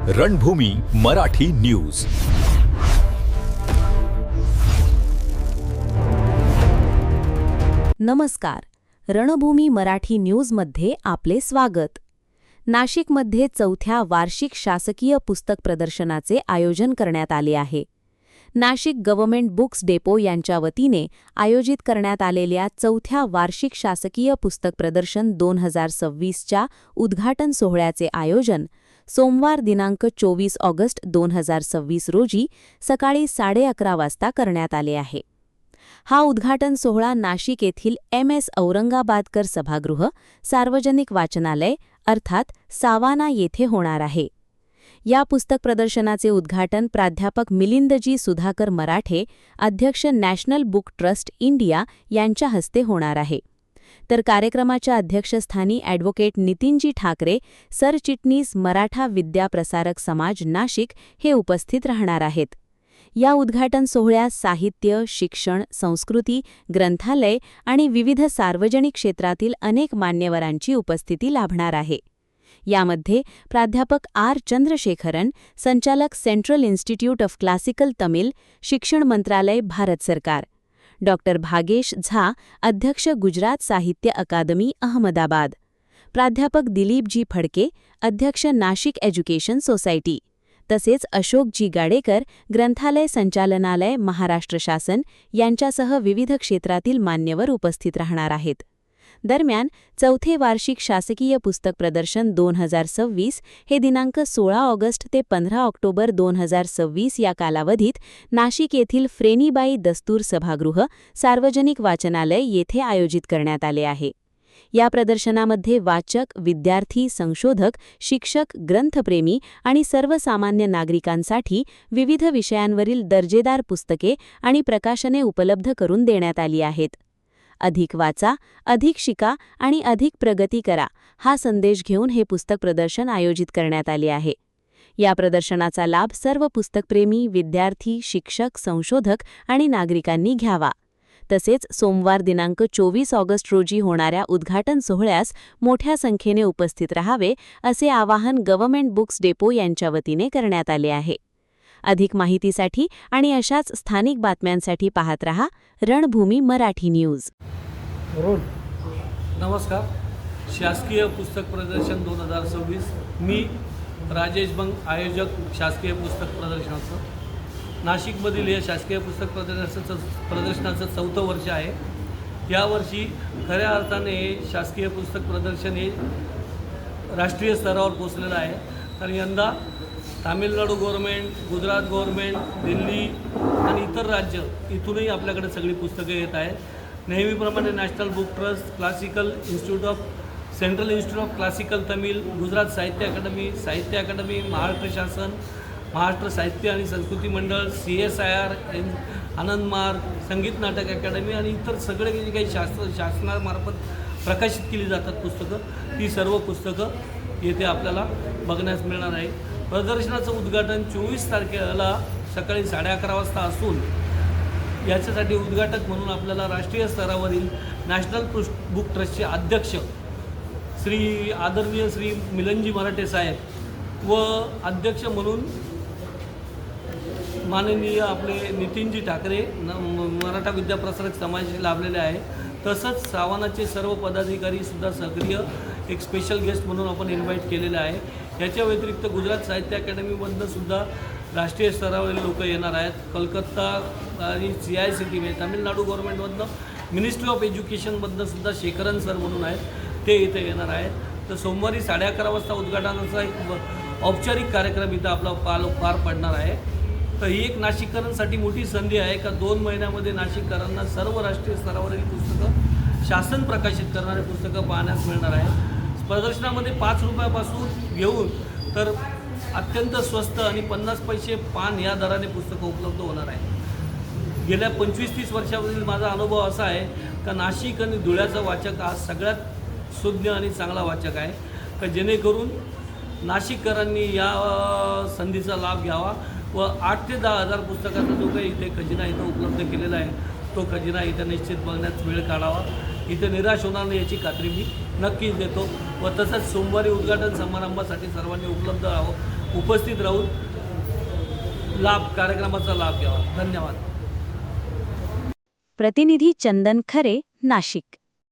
रणभूमी Marathi news. नमस्कार. रणभूमी मराठी न्यूजमध्ये आपले स्वागत. नाशिकमध्ये 4थ्या वार्षिक शासकीय पुस्तक प्रदर्शनाचे आयोजन करण्यात आले आहे. नाशिक गव्हर्नमेंट बुक्स डेपो यांच्या वतीने आयोजित करण्यात आलेल्या 4थ्या वार्षिक शासकीय पुस्तक प्रदर्शन 2026च्या उद्घाटन सोहळ्याचे आयोजन सोमवार दिनांक 24 ऑगस्ट 2026 रोजी सकाळी 11:30 वाजता करण्यात आले आहे. हा उद्घाटन सोहळा नाशिक येथील MS औरंगाबादकर सभागृह, सार्वजनिक वाचनालय अर्थात सावाना येथे होणार आहे. या पुस्तक प्रदर्शनाचे उद्घाटन प्राध्यापक मिलिंदजी सुधाकर मराठे, अध्यक्ष नॅशनल बुक ट्रस्ट इंडिया यांच्या हस्ते होणार आहे. तर कार्यक्रमाच्या अध्यक्षस्थानी ॲडव्होकेट नितीनजी ठाकरे, सरचिटणीस मराठा विद्या प्रसारक समाज नाशिक हे उपस्थित राहणार आहेत. या उद्घाटन सोहळ्यात साहित्य, शिक्षण, संस्कृती, ग्रंथालय आणि विविध सार्वजनिक क्षेत्रातील अनेक मान्यवरांची उपस्थिती लाभणार आहे. यामध्ये प्राध्यापक R. चंद्रशेखरन, संचालक central institute of classical Tamil, शिक्षण मंत्रालय, भारत सरकार, डॉ. भागेश झा, अध्यक्ष गुजरात साहित्य अकादमी, अहमदाबाद, प्राध्यापक दिलीपजी फडके, अध्यक्ष नाशिक एज्युकेशन सोसायटी, तसेच अशोकजी गाडेकर, ग्रंथालय संचालनालय, महाराष्ट्र शासन यांच्यासह विविध क्षेत्रातील मान्यवर उपस्थित राहणार आहेत. दरम्यान 4थे वार्षिक शासकीय पुस्तक प्रदर्शन 2026 हे दिनांक 16 ऑगस्ट ते 15 ऑक्टोबर 2026 या कालावधीत नाशिक येथील फ्रेनीबाई दस्तूर सभागृह, सार्वजनिक वाचनालय येथे आयोजित करण्यात आले आहे. या प्रदर्शनामध्ये वाचक, विद्यार्थी, संशोधक, शिक्षक, ग्रंथप्रेमी आणि सर्वसामान्य नागरिकांसाठी विविध विषयांवरील दर्जेदार पुस्तके आणि प्रकाशने उपलब्ध करून देण्यात आली आहेत. अधिक वाचा, अधिक शिका आणि अधिक प्रगती करा हा संदेश घेऊन हे पुस्तक प्रदर्शन आयोजित करण्यात आले आहे. या प्रदर्शनाचा लाभ सर्व पुस्तकप्रेमी, विद्यार्थी, शिक्षक, संशोधक आणि नागरिकांनी घ्यावा. तसेच सोमवार दिनांक 24 ऑगस्ट रोजी होणाऱ्या उद्घाटन सोहळ्यास मोठ्या संख्येने उपस्थित राहावे असे आवाहन गव्हर्नमेंट बुक्स डेपो यांच्या वतीने करण्यात आले आहे. अधिक माहितीसाठी आणि अशाच स्थानिक बातम्यांसाठी पाहत रहा रणभूमी मराठी न्यूज. नमस्कार. शासकीय पुस्तक प्रदर्शन 2026. मी राजेश बंग, आयोजक शासकीय पुस्तक प्रदर्शनाचं. नाशिकमधील हे शासकीय पुस्तक प्रदर्शनाचं 4थं वर्ष आहे. यावर्षी खऱ्या अर्थाने शासकीय पुस्तक प्रदर्शन हे राष्ट्रीय स्तरावर पोचलेलं आहे. तर यंदा तामिळनाडू गव्हर्नमेंट, गुजरात गव्हर्नमेंट, दिल्ली आणि इतर राज्य इथूनही आपल्याकडे सगळी पुस्तकं येत आहेत. नेहमीप्रमाणे national book trust, classical institute of central institute of classical Tamil, Gujarat साहित्य अकादमी, महाराष्ट्र शासन, महाराष्ट्र साहित्य आणि संस्कृती मंडळ, CSIR, आनंद मार्ग, संगीत नाटक अकादमी आणि इतर सगळे जे काही शासनामार्फत प्रकाशित केली जातात पुस्तकं, ती सर्व पुस्तकं येथे आपल्याला बघण्यास मिळणार आहे. प्रदर्शनाचं उद्घाटन 24 तारखेला सकाळी 11:30 वाजता असून याच्यासाठी उद्घाटक म्हणून आपल्याला राष्ट्रीय स्तरावरील नॅशनल बुक ट्रस्टचे अध्यक्ष आदरणीय श्री मिलिंदजी मराठे साहेब व अध्यक्ष म्हणून माननीय आपले नितीनजी ठाकरे, मराठा विद्या प्रसारक समाजाशी लाभलेले आहे. तसंच सावानाचे सर्व पदाधिकारीसुद्धा सक्रिय एक स्पेशल गेस्ट म्हणून आपण इन्व्हाइट केलेलं आहे. याच्या व्यतिरिक्त गुजरात साहित्य अकादमीमधनं सुद्धा राष्ट्रीय स्तरावरील लोक येणार आहेत. कलकत्ता आणि CICT तामिळनाडू गव्हर्नमेंटमधनं मिनिस्ट्री ऑफ एज्युकेशनमधनं सुद्धा शेखरन सर म्हणून आहेत, ते इथे येणार आहेत. तर सोमवारी 11:30 वाजता उद्घाटनाचा एक औपचारिक कार्यक्रम इथं आपला पार पडणार आहे. तर ही एक नाशिककरांसाठी मोठी संधी आहे का 2 महिन्यामध्ये नाशिककरांना सर्व राष्ट्रीय स्तरावरील पुस्तकं, शासन प्रकाशित करणारे पुस्तकं पाहण्यास मिळणार आहे. प्रदर्शनामध्ये 5 रुपयापासून घेऊन तर अत्यंत स्वस्त आणि 50 पैसे पान या दराने पुस्तकं उपलब्ध होणार आहे. गेल्या 25-30 वर्षामधील माझा अनुभव असा आहे का नाशिक आणि धुळ्याचा वाचक हा सगळ्यात सुज्ञ आणि चांगला वाचक आहे, का जेणेकरून नाशिककरांनी या संधीचा लाभ घ्यावा व 8 ते 10 हजार पुस्तकाचा जो काही इथे खजिना इथं उपलब्ध केलेला आहे तो खजिना इथं निश्चित बघण्यात वेळ काढावा. इथे निराश होणार नाही याची खात्री मी नक्कीच देतो व तसंच सोमवारी उद्घाटन समारंभासाठी सर्वांनी उपलब्ध राहावं उपस्थित राहून कार्यक्रमाचा लाभ घ्यावा. धन्यवाद. प्रतिनिधी चंदन खरे, नाशिक.